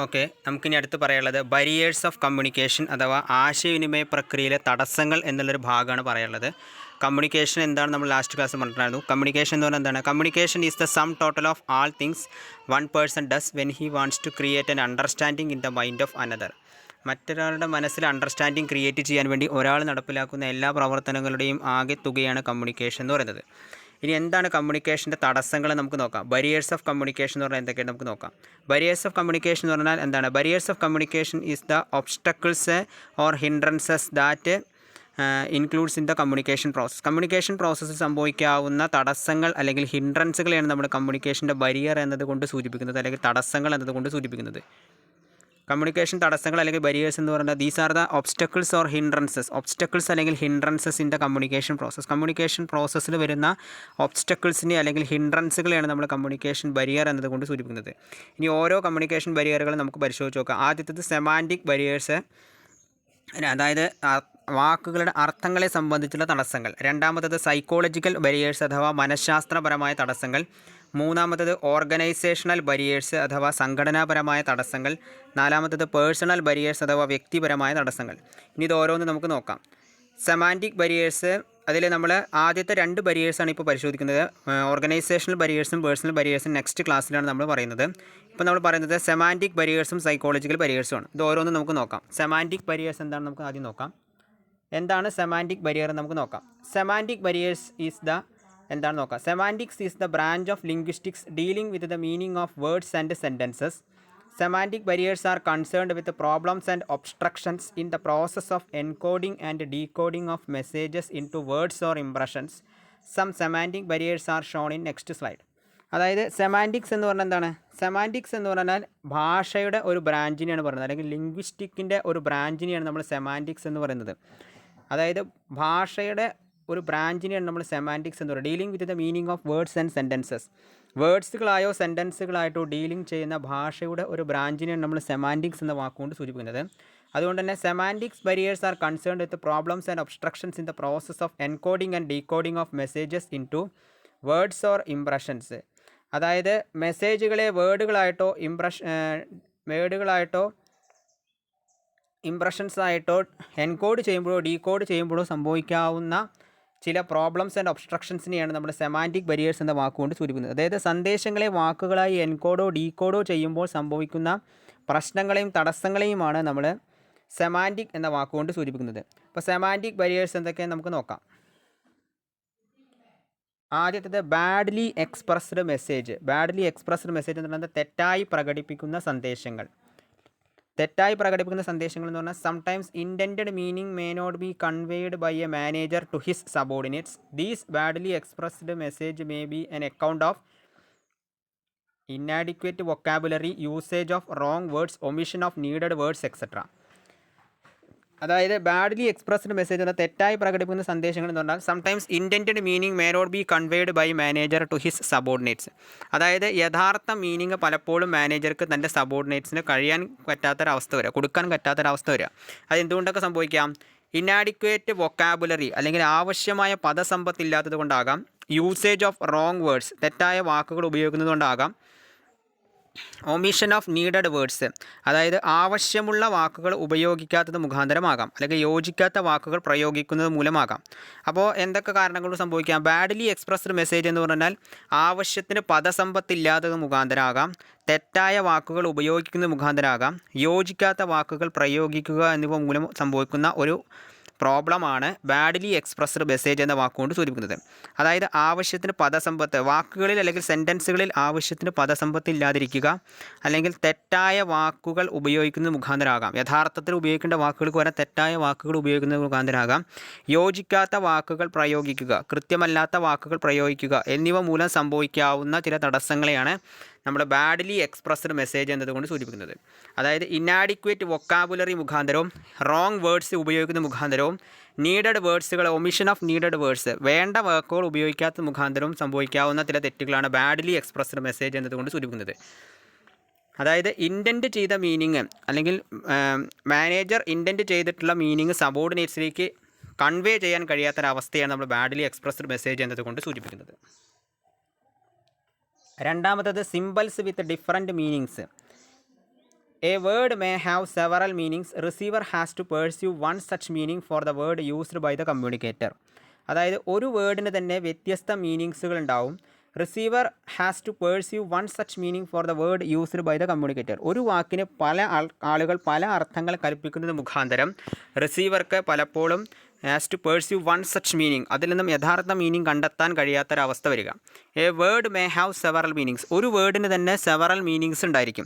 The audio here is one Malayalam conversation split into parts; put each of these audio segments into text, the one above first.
ഓക്കെ, നമുക്കിനി അടുത്ത് പറയാനുള്ളത് ബരിയേഴ്സ് ഓഫ് കമ്മ്യൂണിക്കേഷൻ അഥവാ ആശയവിനിമയ പ്രക്രിയയിലെ തടസ്സങ്ങൾ എന്നുള്ളൊരു ഭാഗമാണ് പറയാനുള്ളത്. കമ്മ്യൂണിക്കേഷൻ എന്താണ് നമ്മൾ ലാസ്റ്റ് ക്ലാസ് പറഞ്ഞിട്ടുണ്ടായിരുന്നു. കമ്മ്യൂണിക്കേഷൻ എന്ന് പറഞ്ഞാൽ എന്താണ്? Communication is the sum total of all things one person does when he wants to create an understanding in the mind of another. മറ്റൊരാളുടെ മനസ്സിൽ അണ്ടർസ്റ്റാൻഡിങ് ക്രിയേറ്റ് ചെയ്യാൻ വേണ്ടി ഒരാൾ നടപ്പിലാക്കുന്ന എല്ലാ പ്രവർത്തനങ്ങളുടെയും ആകെ തുകയാണ് കമ്മ്യൂണിക്കേഷൻ എന്ന് പറയുന്നത്. ഇനി എന്താണ് കമ്മ്യൂണിക്കേഷൻ്റെ തടസ്സങ്ങൾ നമുക്ക് നോക്കാം. ബരിയേഴ്സ് ഓഫ് കമ്മ്യൂണിക്കേഷൻ എന്ന് പറഞ്ഞാൽ എന്തൊക്കെയാണ് നമുക്ക് നോക്കാം. ബരിയേഴ്സ് ഓഫ് കമ്മ്യൂണിക്കേഷൻ എന്ന് പറഞ്ഞാൽ എന്താണ്? Barriers of communication is the obstacles or hindrances that includes in the communication process. Communication പ്രോസസ്സിൽ സംഭവിക്കാവുന്ന തടസ്സങ്ങൾ അല്ലെങ്കിൽ ഹിൻഡ്രൻസുകളെയാണ് നമ്മൾ കമ്മ്യൂണിക്കേഷൻ്റെ ബരിയർ എന്നതുകൊണ്ട് സൂചിപ്പിക്കുന്നത്, അല്ലെങ്കിൽ തടസ്സങ്ങൾ എന്നതുകൊണ്ട് സൂചിപ്പിക്കുന്നത്. കമ്മ്യൂണിക്കേഷൻ തടസ്സങ്ങൾ അല്ലെങ്കിൽ ബരിയേഴ്സ് എന്ന് പറയുന്നത് these are the obstacles or hindrances. Obstacles അല്ലെങ്കിൽ hindrances in the communication process. Communication പ്രോസസ്സിൽ വരുന്ന ഒബ്സ്റ്റക്കിൾസിനെ അല്ലെങ്കിൽ ഹിൻഡ്രൻസുകളെയാണ് നമ്മൾ കമ്മ്യൂണിക്കേഷൻ ബരിയർ എന്നതുകൊണ്ട് സൂചിപ്പിക്കുന്നത്. ഇനി ഓരോ കമ്മ്യൂണിക്കേഷൻ ബരിയറുകളും നമുക്ക് പരിശോധിച്ച് നോക്കാം. ആദ്യത്തേത് സെമാൻറ്റിക് ബരിയേഴ്സ്, അതായത് വാക്കുകളുടെ അർത്ഥങ്ങളെ സംബന്ധിച്ചുള്ള തടസ്സങ്ങൾ. രണ്ടാമത്തേത് സൈക്കോളജിക്കൽ ബരിയേഴ്സ് അഥവാ മനഃശാസ്ത്രപരമായ തടസ്സങ്ങൾ. മൂന്നാമത്തേത് ഓർഗനൈസേഷണൽ ബരിയേഴ്സ് അഥവാ സംഘടനാപരമായ തടസ്സങ്ങൾ. നാലാമത്തേത് പേഴ്സണൽ ബരിയേഴ്സ് അഥവാ വ്യക്തിപരമായ തടസ്സങ്ങൾ. ഇനി ഇത് ഓരോന്ന് നമുക്ക് നോക്കാം. സെമാൻറ്റിക് ബരിയേഴ്സ്, അതിൽ നമ്മൾ ആദ്യത്തെ രണ്ട് ബരിയേഴ്സാണ് ഇപ്പോൾ പരിശോധിക്കുന്നത്. ഓർഗനൈസേഷണൽ ബരിയേഴ്സും പേഴ്സണൽ ബരിയേഴ്സും നെക്സ്റ്റ് ക്ലാസ്സിലാണ് നമ്മൾ പറയുന്നത്. ഇപ്പോൾ നമ്മൾ പറയുന്നത് സെമാൻറ്റിക് ബരിയേഴ്സും സൈക്കോളജിക്കൽ ബരിയേഴ്സുമാണ്. ഇത് ഓരോന്ന് നമുക്ക് നോക്കാം. സെമാൻറ്റിക് ബരിയേഴ്സ് എന്താണെന്ന് നമുക്ക് ആദ്യം നോക്കാം. എന്താണ് സെമാൻറ്റിക് ബരിയർ നമുക്ക് നോക്കാം. സെമാൻറ്റിക് ബരിയേഴ്സ് ഈസ് ദ എന്താണ് നോക്കാം. Semantics is the branch of linguistics dealing with the meaning of words and sentences. Semantic barriers are concerned with the problems and obstructions in the process of encoding and decoding of messages into words or impressions. Some semantic barriers are shown in next slide. അതായത് സെമാൻറ്റിക്സ് എന്ന് പറഞ്ഞാൽ എന്താണ്? സെമാൻറ്റിക്സ് എന്ന് പറഞ്ഞാൽ ഭാഷയുടെ ഒരു ബ്രാഞ്ചിനെയാണ് പറയുന്നത്, അല്ലെങ്കിൽ ലിംഗ്വിസ്റ്റിക്കിൻ്റെ ഒരു ബ്രാഞ്ചിനെയാണ് നമ്മൾ സെമാൻറ്റിക്സ് എന്ന് പറയുന്നത്. അതായത് ഭാഷയുടെ ഒരു ബ്രാഞ്ചിനെയാണ് നമ്മൾ സെമാൻറ്റിക്സ് എന്ന് പറയുന്നത്. Dealing with the meaning of words and sentences. വേർഡ്സുകളായോ സെൻറ്റൻസുകളായിട്ടോ ഡീലിംഗ് ചെയ്യുന്ന ഭാഷയുടെ ഒരു ബ്രാഞ്ചിനെയാണ് നമ്മൾ സെമാൻറ്റിക്സ് എന്ന വാക്കുകൊണ്ട് സൂചിപ്പിക്കുന്നത്. അതുകൊണ്ട് തന്നെ semantics barriers are concerned with problems and obstructions in the process of encoding and decoding of messages into words or impressions. അതായത് മെസ്സേജുകളെ വേർഡുകളായിട്ടോ ഇംപ്രഷൻസായിട്ടോ എൻകോഡ് ചെയ്യുമ്പോഴോ ഡീകോഡ് ചെയ്യുമ്പോഴോ സംഭവിക്കാവുന്ന ചില പ്രോബ്ലംസ് ആൻഡ് ഒബ്സ്ട്രക്ഷൻസിനെയാണ് നമ്മൾ സെമാൻറ്റിക് ബരിയേഴ്സ് എന്ന വാക്കുകൊണ്ട് സൂചിപ്പിക്കുന്നത്. അതായത് സന്ദേശങ്ങളെ വാക്കുകളായി എൻകോഡോ ഡീകോഡോ ചെയ്യുമ്പോൾ സംഭവിക്കുന്ന പ്രശ്നങ്ങളെയും തടസ്സങ്ങളെയുമാണ് നമ്മൾ സെമാൻറ്റിക് എന്ന വാക്കുകൊണ്ട് സൂചിപ്പിക്കുന്നത്. അപ്പോൾ സെമാൻറ്റിക് ബരിയേഴ്സ് എന്തൊക്കെയാണ് നമുക്ക് നോക്കാം. ആദ്യത്തേത് badly expressed message. Badly expressed message എന്ന് പറയുന്നത് തെറ്റായി പ്രകടിപ്പിക്കുന്ന സന്ദേശങ്ങൾ. തെറ്റായി പ്രകടിപ്പിക്കുന്ന സന്ദേശങ്ങൾ എന്ന് പറഞ്ഞാൽ sometimes intended meaning may not be conveyed by a manager to his subordinates. These badly expressed message may be on account of inadequate vocabulary, usage of wrong words, omission of needed words etcetera. അതായത് ബാഡ്ലി എക്സ്പ്രസ്ഡ് മെസ്സേജ് എന്ന തെറ്റായി പ്രകടിപ്പിക്കുന്ന സന്ദേശങ്ങൾ എന്ന് പറഞ്ഞാൽ sometimes intended meaning may not be conveyed by manager to his subordinates. അതായത് യഥാർത്ഥ മീനിങ് പലപ്പോഴും മാനേജർക്ക് തൻ്റെ സബോർഡിനേറ്റ്സിന് കൊടുക്കാൻ പറ്റാത്തൊരവസ്ഥ വരിക. അതെന്തുകൊണ്ടൊക്കെ സംഭവിക്കാം? ഇന്നാഡിക്വേറ്റ് വൊക്കാബുലറി, അല്ലെങ്കിൽ ആവശ്യമായ പദസമ്പത്തില്ലാത്തത് കൊണ്ടാകാം. യൂസേജ് ഓഫ് റോങ് വേർഡ്സ്, തെറ്റായ വാക്കുകൾ ഉപയോഗിക്കുന്നത് കൊണ്ടാകാം. ഒമിഷൻ ഓഫ് നീഡഡ് വേർഡ്സ്, അതായത് ആവശ്യമുള്ള വാക്കുകൾ ഉപയോഗിക്കാത്തത് മുഖാന്തരമാകാം, അല്ലെങ്കിൽ യോജിക്കാത്ത വാക്കുകൾ പ്രയോഗിക്കുന്നത് മൂലമാകാം. അപ്പോൾ എന്തൊക്കെ കാരണങ്ങൾ സംഭവിക്കാം? ബാഡ്ലി എക്സ്പ്രസ്ഡ് മെസ്സേജ് എന്ന് പറഞ്ഞാൽ ആവശ്യത്തിന് പദസമ്പത്തില്ലാത്തത് മുഖാന്തരമാകാം, തെറ്റായ വാക്കുകൾ ഉപയോഗിക്കുന്നത് മുഖാന്തരമാകാം, യോജിക്കാത്ത വാക്കുകൾ പ്രയോഗിക്കുക എന്നിവ മൂലം സംഭവിക്കുന്ന ഒരു പ്രോബ്ലമാണ് ബാഡ്ലി എക്സ്പ്രസ്ഡ് മെസ്സേജ് എന്ന വാക്കുകൊണ്ട് സൂചിപ്പിക്കുന്നത്. അതായത് ആവശ്യത്തിന് പദസമ്പത്ത്, വാക്കുകളിൽ അല്ലെങ്കിൽ സെൻറ്റൻസുകളിൽ ആവശ്യത്തിന് പദസമ്പത്ത് ഇല്ലാതിരിക്കുക, അല്ലെങ്കിൽ തെറ്റായ വാക്കുകൾ ഉപയോഗിക്കുന്നത് മുഖാന്തരമാകാം. യഥാർത്ഥത്തിൽ ഉപയോഗിക്കേണ്ട വാക്കുകൾക്ക് പകരം തെറ്റായ വാക്കുകൾ ഉപയോഗിക്കുന്നത് മുഖാന്തരമാകാം. യോജിക്കാത്ത വാക്കുകൾ പ്രയോഗിക്കുക, കൃത്യമല്ലാത്ത വാക്കുകൾ പ്രയോഗിക്കുക എന്നിവ മൂലം സംഭവിക്കാവുന്ന ചില തടസ്സങ്ങളെയാണ് നമ്മൾ ബാഡ്ലി എക്സ്പ്രസ്ഡ് മെസ്സേജ് എന്നതുകൊണ്ട് സൂചിപ്പിക്കുന്നത്. അതായത് ഇന്നാഡിക്വേറ്റ് വൊക്കാബുലറി മുഖാന്തരവും റോങ് വേർഡ്സ് ഉപയോഗിക്കുന്ന മുഖാന്തരവും നീഡഡ് വേർഡ്സുകൾ, ഒമിഷൻ ഓഫ് നീഡഡ് വേർഡ്സ്, വേണ്ട വാക്കുകൾ ഉപയോഗിക്കാത്ത മുഖാന്തരവും സംഭവിക്കാവുന്ന ചില തെറ്റുകളാണ് ബാഡ്ലി എക്സ്പ്രസ്ഡ് മെസ്സേജ് എന്നതുകൊണ്ട് സൂചിപ്പിക്കുന്നത്. അതായത് ഇൻറ്റൻറ്റ് ചെയ്ത മീനിങ്, അല്ലെങ്കിൽ മാനേജർ ഇൻറ്റൻറ്റ് ചെയ്തിട്ടുള്ള മീനിങ് സബോർഡിനേറ്റ്സിലേക്ക് കൺവേ ചെയ്യാൻ കഴിയാത്തൊരവസ്ഥയാണ് നമ്മൾ ബാഡ്ലി എക്സ്പ്രസ്ഡ് മെസ്സേജ് എന്നതുകൊണ്ട് സൂചിപ്പിക്കുന്നത്. രണ്ടാമത്തത് symbols with different meanings. A word may have several meanings. Receiver has to pursue one such meaning for the word used by the communicator. അതായത് ഒരു വേർഡിന് തന്നെ വ്യത്യസ്ത മീനിങ്സുകൾ ഉണ്ടാവും. Receiver has to pursue one such meaning for the word used by the communicator. ഒരു വാക്കിന് പല ആളുകൾ പല അർത്ഥങ്ങൾ കൽപ്പിക്കുന്നത് മുഖാന്തരം റിസീവർക്ക് പലപ്പോഴും has to pursue one such meaning, അതിൽ നിന്നും യഥാർത്ഥ മീനിങ് കണ്ടെത്താൻ കഴിയാത്തൊരവസ്ഥ വരിക. A word may have several meanings. ഒരു വേർഡിന് തന്നെ സെവറൽ മീനിങ്സ് ഉണ്ടായിരിക്കും.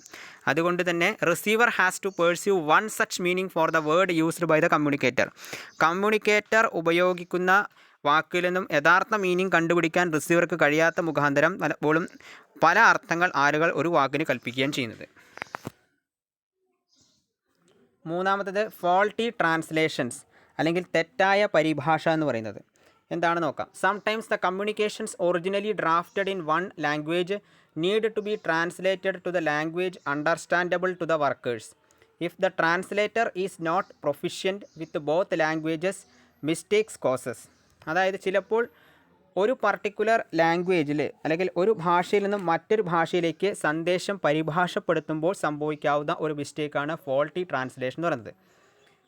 അതുകൊണ്ട് തന്നെ receiver has to pursue one such meaning for the word used by the communicator. Communicator ഉപയോഗിക്കുന്ന വാക്കിൽ നിന്നും യഥാർത്ഥ മീനിങ് കണ്ടുപിടിക്കാൻ റിസീവർക്ക് കഴിയാത്ത മുഖാന്തരം പലപ്പോഴും പല അർത്ഥങ്ങൾ ആളുകൾ ഒരു വാക്കിന് കൽപ്പിക്കുകയും ചെയ്യുന്നത്. മൂന്നാമത്തത് ഫോൾട്ടി ട്രാൻസ്ലേഷൻസ് അല്ലെങ്കിൽ തെറ്റായ പരിഭാഷ എന്ന് പറയുന്നത് എന്താണ് നോക്കാം. Sometimes the communications originally drafted in one language need to be translated to the language understandable to the workers. If the translator is not proficient with both languages mistakes causes. അതായത് ചിലപ്പോൾ ഒരു പർട്ടിക്കുലർ ലാംഗ്വേജിൽ അല്ലെങ്കിൽ ഒരു ഭാഷയിൽ നിന്നും മറ്റൊരു ഭാഷയിലേക്ക് സന്ദേശം പരിഭാഷപ്പെടുത്തുമ്പോൾ സംഭവിക്കാവുന്ന ഒരു മിസ്റ്റേക്കാണ് ഫോൾട്ടി ട്രാൻസ്ലേഷൻ എന്ന് പറയുന്നത്.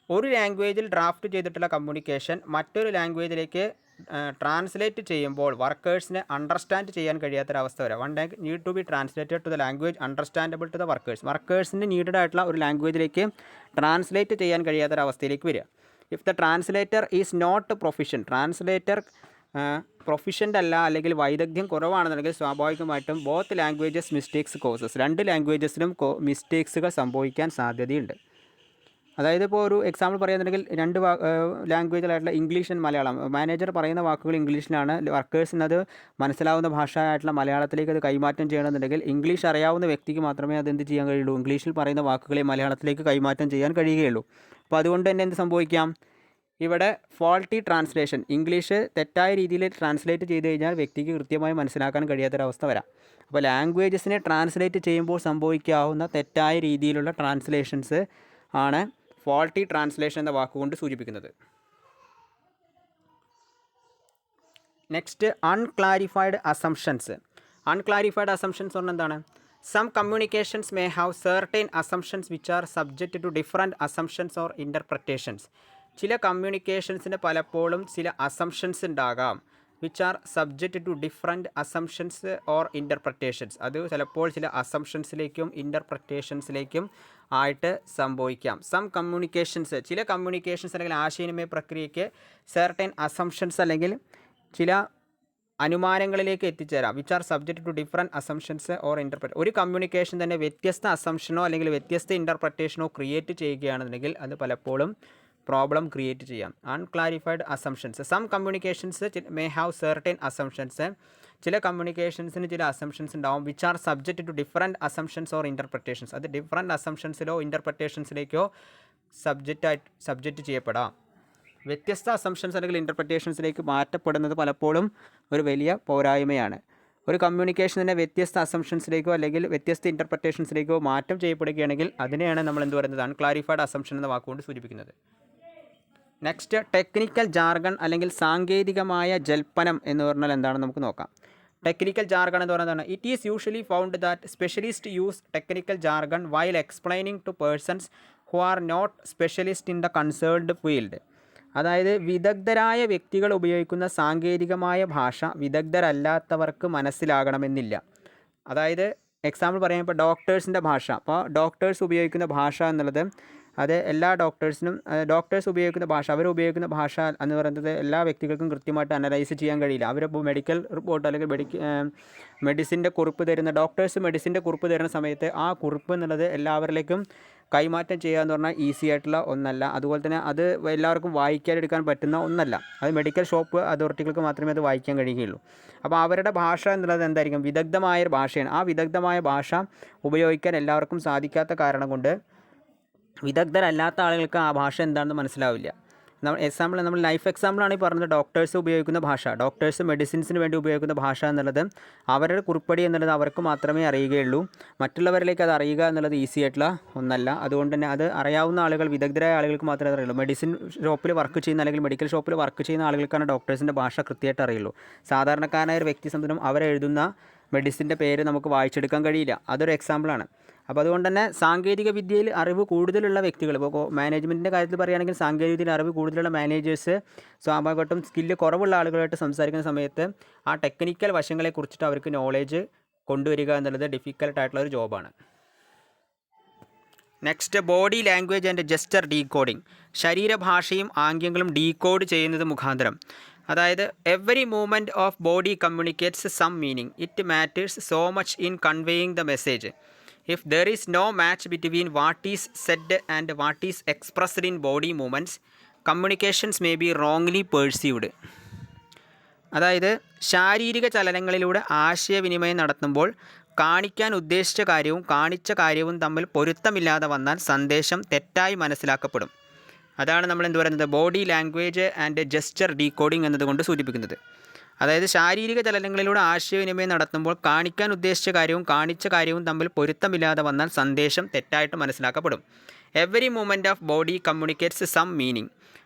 ഒരു ലാംഗ്വേജിൽ ഡ്രാഫ്റ്റ് ചെയ്തിട്ടുള്ള കമ്മ്യൂണിക്കേഷൻ മറ്റൊരു ലാംഗ്വേജിലേക്ക് ട്രാൻസ്ലേറ്റ് ചെയ്യുമ്പോൾ വർക്കേഴ്സിന് അണ്ടർസ്റ്റാൻഡ് ചെയ്യാൻ കഴിയാത്തൊരവസ്ഥ വരാം. One language need to be translated to the language understandable to the workers. വർക്കേഴ്സിന് നീഡഡ് ആയിട്ടുള്ള ഒരു ലാംഗ്വേജിലേക്ക് ട്രാൻസ്ലേറ്റ് ചെയ്യാൻ കഴിയാത്തൊരവസ്ഥയിലേക്ക് വരിക. If the translator is not proficient, translator proficient അല്ല അല്ലെങ്കിൽ വൈദഗ്ധ്യം കുറവാണെന്നുണ്ടെങ്കിൽ സ്വാഭാവികമായിട്ടും ബോത്ത് ലാംഗ്വേജസ് മിസ്റ്റേക്സ് കോസസ്, രണ്ട് ലാംഗ്വേജസിലും മിസ്റ്റേക്സുകൾ സംഭവിക്കാൻ സാധ്യതയുണ്ട്. അതായത് ഇപ്പോൾ ഒരു എക്സാമ്പിൾ പറയുകയാണെന്നുണ്ടെങ്കിൽ രണ്ട് ലാംഗ്വേജിലായിട്ടുള്ള ഇംഗ്ലീഷ് ആൻഡ് മലയാളം, മാനേജർ പറയുന്ന വാക്കുകൾ ഇംഗ്ലീഷിലാണ്, വർക്കേഴ്സിന് അത് മനസ്സിലാവുന്ന ഭാഷയായിട്ടുള്ള മലയാളത്തിലേക്ക് അത് കൈമാറ്റം ചെയ്യണമെന്നുണ്ടെങ്കിൽ ഇംഗ്ലീഷ് അറിയാവുന്ന വ്യക്തിക്ക് മാത്രമേ അത് എന്ത് ചെയ്യാൻ കഴിയുള്ളൂ, ഇംഗ്ലീഷിൽ പറയുന്ന വാക്കുകളെ മലയാളത്തിലേക്ക് കൈമാറ്റം ചെയ്യാൻ കഴിയുകയുള്ളൂ. അപ്പോൾ അതുകൊണ്ട് തന്നെ എന്ത് സംഭവിക്കാം, ഇവിടെ ഫോൾട്ടി ട്രാൻസ്ലേഷൻ, ഇംഗ്ലീഷ് തെറ്റായ രീതിയിൽ ട്രാൻസ്ലേറ്റ് ചെയ്ത് കഴിഞ്ഞാൽ വ്യക്തിക്ക് കൃത്യമായി മനസ്സിലാക്കാൻ കഴിയാത്തൊരവസ്ഥ വരാം. അപ്പോൾ ലാംഗ്വേജസിനെ ട്രാൻസ്ലേറ്റ് ചെയ്യുമ്പോൾ സംഭവിക്കാവുന്ന തെറ്റായ രീതിയിലുള്ള ട്രാൻസ്ലേഷൻസ് ആണ് ഫോൾട്ടി ട്രാൻസ്ലേഷൻ എന്ന വാക്കുകൊണ്ട് സൂചിപ്പിക്കുന്നത്. Next unclarified assumptions. Unclarified assumptions പറഞ്ഞാൽ എന്താണ്? Some communications may have certain assumptions which are subject to different assumptions or interpretations. ചില കമ്മ്യൂണിക്കേഷൻസിന് പലപ്പോഴും ചില അസംഷൻസ് ഉണ്ടാകാം, which are subject to different assumptions or interpretations. അത് ചിലപ്പോൾ ചില അസംഷൻസിലേക്കും ഇൻ്റർപ്രിറ്റേഷൻസിലേക്കും ആയിട്ട് സംഭവിക്കാം. സം കമ്മ്യൂണിക്കേഷൻസ്, ചില കമ്മ്യൂണിക്കേഷൻസ് അല്ലെങ്കിൽ ആശയവിനിമയ പ്രക്രിയയ്ക്ക് സെർട്ടൈൻ അസംഷൻസ് അല്ലെങ്കിൽ ചില അനുമാനങ്ങളിലേക്ക് എത്തിച്ചേരാം, which are subject to different assumptions or ഒരു കമ്മ്യൂണിക്കേഷൻ തന്നെ വ്യത്യസ്ത അസംഷനോ അല്ലെങ്കിൽ വ്യത്യസ്ത ഇൻ്റർപ്രിറ്റേഷനോ ക്രിയേറ്റ് ചെയ്യുകയാണെന്നുണ്ടെങ്കിൽ അത് പലപ്പോഴും പ്രോബ്ലം ക്രിയേറ്റ് ചെയ്യാം. Unclarified assumptions. Some communications may have certain assumptions, ചില കമ്മ്യൂണിക്കേഷൻസിന് ചില അസംഷൻസ് ഉണ്ടാവും, which are subject to different assumptions or interpretations. അത് ഡിഫറൻറ്റ് അസംഷൻസിലോ ഇൻ്റർപ്രിറ്റേഷൻസിലേക്കോ സബ്ജക്റ്റ് ചെയ്യപ്പെടാം. വ്യത്യസ്ത അസംഷൻസ് അല്ലെങ്കിൽ ഇൻ്റർപ്രിറ്റേഷൻസിലേക്ക് മാറ്റപ്പെടുന്നത് പലപ്പോഴും ഒരു വലിയ പോരായ്മയാണ്. ഒരു കമ്മ്യൂണിക്കേഷനെ വ്യത്യസ്ത അസംഷൻസിലേക്കോ അല്ലെങ്കിൽ വ്യത്യസ്ത ഇൻ്റർപ്രിറ്റേഷൻസിലേക്കോ മാറ്റം ചെയ്യപ്പെടുകയാണെങ്കിൽ അതിനെയാണ് നമ്മൾ എന്ത് പറയുന്നത്, അൺക്ലാരിഫൈഡ് അസംഷൻ എന്ന വാക്കുകൊണ്ട് സൂചിപ്പിക്കുന്നത്. നെക്സ്റ്റ് ടെക്നിക്കൽ ജാർഗൺ അല്ലെങ്കിൽ സാങ്കേതികമായ ജൽപ്പനം എന്ന് പറഞ്ഞാൽ എന്താണെന്ന് നമുക്ക് നോക്കാം. ടെക്നിക്കൽ ജാർഗൺ എന്ന് പറയുന്നതാണ് it is usually found that specialist use technical jargon while explaining to persons who are not specialist in the concerned field. അതായത് വിദഗ്ധരായ വ്യക്തികൾ ഉപയോഗിക്കുന്ന സാങ്കേതികമായ ഭാഷ വിദഗ്ധരല്ലാത്തവർക്ക് മനസ്സിലാകണമെന്നില്ല. അതായത് എക്സാമ്പിൾ പറയാം, ഇപ്പോൾ ഡോക്ടേഴ്സിൻ്റെ ഭാഷ, അപ്പോൾ ഡോക്ടേഴ്സ് ഉപയോഗിക്കുന്ന ഭാഷ എന്നുള്ളത് അത് എല്ലാ ഡോക്ടേഴ്സ് ഉപയോഗിക്കുന്ന ഭാഷ, അവരുപയോഗിക്കുന്ന ഭാഷ എന്ന് പറയുന്നത് എല്ലാ വ്യക്തികൾക്കും കൃത്യമായിട്ട് അനലൈസ് ചെയ്യാൻ കഴിയില്ല. അവരിപ്പോൾ മെഡിക്കൽ റിപ്പോർട്ട് അല്ലെങ്കിൽ മെഡിസിൻ്റെ കുറിപ്പ് തരുന്ന ഡോക്ടേഴ്സ് മെഡിസിൻ്റെ കുറിപ്പ് തരുന്ന സമയത്ത് ആ കുറിപ്പ് എന്നുള്ളത് എല്ലാവരിലേക്കും കൈമാറ്റം ചെയ്യുക എന്ന് പറഞ്ഞാൽ ഈസി ആയിട്ടുള്ള ഒന്നല്ല. അതുപോലെ തന്നെ അത് എല്ലാവർക്കും വായിക്കാനെടുക്കാൻ പറ്റുന്ന ഒന്നല്ല. അത് മെഡിക്കൽ ഷോപ്പ് അതോറിറ്റികൾക്ക് മാത്രമേ അത് വായിക്കാൻ കഴിയുകയുള്ളൂ. അപ്പോൾ അവരുടെ ഭാഷ എന്നുള്ളത് എന്തായിരിക്കും, വിദഗ്ധമായൊരു ഭാഷയാണ്. ആ വിദഗ്ധമായ ഭാഷ ഉപയോഗിക്കാൻ എല്ലാവർക്കും സാധിക്കാത്ത കാരണം കൊണ്ട് വിദഗ്ധരല്ലാത്ത ആളുകൾക്ക് ആ ഭാഷ എന്താണെന്ന് മനസ്സിലാവില്ല. നമ്മൾ ലൈഫ് എക്സാമ്പിളാണ് ഈ പറഞ്ഞത്. ഡോക്ടേഴ്സ് ഉപയോഗിക്കുന്ന ഭാഷ, ഡോക്ടേഴ്സ് മെഡിസിൻസിന് വേണ്ടി ഉപയോഗിക്കുന്ന ഭാഷ എന്നുള്ളത് അവരുടെ കുറിപ്പടി എന്നുള്ളത് അവർക്ക് മാത്രമേ അറിയുകയുള്ളൂ. മറ്റുള്ളവരിലേക്ക് അത് അറിയുക എന്നുള്ളത് ഈസി ആയിട്ടുള്ള ഒന്നല്ല. അതുകൊണ്ട് തന്നെ അത് അറിയാവുന്ന ആളുകൾ, വിദഗ്ധരായ ആളുകൾക്ക് മാത്രമേ അറിയുള്ളൂ. മെഡിസിൻ ഷോപ്പിൽ വർക്ക് ചെയ്യുന്ന അല്ലെങ്കിൽ മെഡിക്കൽ ഷോപ്പിൽ വർക്ക് ചെയ്യുന്ന ആളുകൾക്കാണ് ഡോക്ടേഴ്സിൻ്റെ ഭാഷ കൃത്യമായിട്ട് അറിയുള്ളൂ. സാധാരണക്കാരനായ ഒരു വ്യക്തി സംബന്ധം അവരെഴുതുന്ന മെഡിസിൻ്റെ പേര് നമുക്ക് വായിച്ചെടുക്കാൻ കഴിയില്ല. അതൊരു എക്സാമ്പിളാണ്. അപ്പോൾ അതുകൊണ്ട് തന്നെ സാങ്കേതിക വിദ്യയിൽ അറിവ് കൂടുതലുള്ള വ്യക്തികൾ, ഇപ്പോൾ മാനേജ്മെൻറ്റിൻ്റെ കാര്യത്തിൽ പറയുകയാണെങ്കിൽ സാങ്കേതിക വിദ്യയിൽ അറിവ് കൂടുതലുള്ള മാനേജേഴ്സ് സ്വാഭാവികമായിട്ടും സ്കില്ല് കുറവുള്ള ആളുകളായിട്ട് സംസാരിക്കുന്ന സമയത്ത് ആ ടെക്നിക്കൽ വശങ്ങളെക്കുറിച്ചിട്ട് അവർക്ക് നോളേജ് കൊണ്ടുവരിക എന്നുള്ളത് ഡിഫിക്കൽട്ടായിട്ടുള്ള ഒരു ജോബാണ്. Next, body language and gesture decoding. ശരീരഭാഷയും ആംഗ്യങ്ങളും ഡീകോഡ് ചെയ്യുന്നത് മുഖാന്തരം, അതായത് every movement of body communicates some meaning. It matters so much in conveying the message. If there is no match between what is said and what is expressed in body movements, communications may be wrongly perceived. അതായത് ശാരീരിക ചലനങ്ങളിലൂടെ ആശയവിനിമയം നടത്തുമ്പോൾ കാണിക്കാൻ ഉദ്ദേശിച്ച കാര്യവും കാണിച്ച കാര്യവും തമ്മിൽ പൊരുത്തമില്ലാതെ വന്നാൽ സന്ദേശം തെറ്റായി മനസ്സിലാക്കപ്പെടും. അതാണ് നമ്മൾ എന്ത് പറയുന്നത്, body language and gesture decoding എന്നതുകൊണ്ട് സൂചിപ്പിക്കുന്നത്. അതായത് ശാരീരിക ചലനങ്ങളിലൂടെ ആശയവിനിമയം നടത്തുമ്പോൾ കാണിക്കാൻ ഉദ്ദേശിച്ച കാര്യവും കാണിച്ച കാര്യവും തമ്മിൽ പൊരുത്തമില്ലാതെ വന്നാൽ സന്ദേശം തെറ്റായിട്ട് മനസ്സിലാക്കപ്പെടും. Every movement of body communicates some meaning.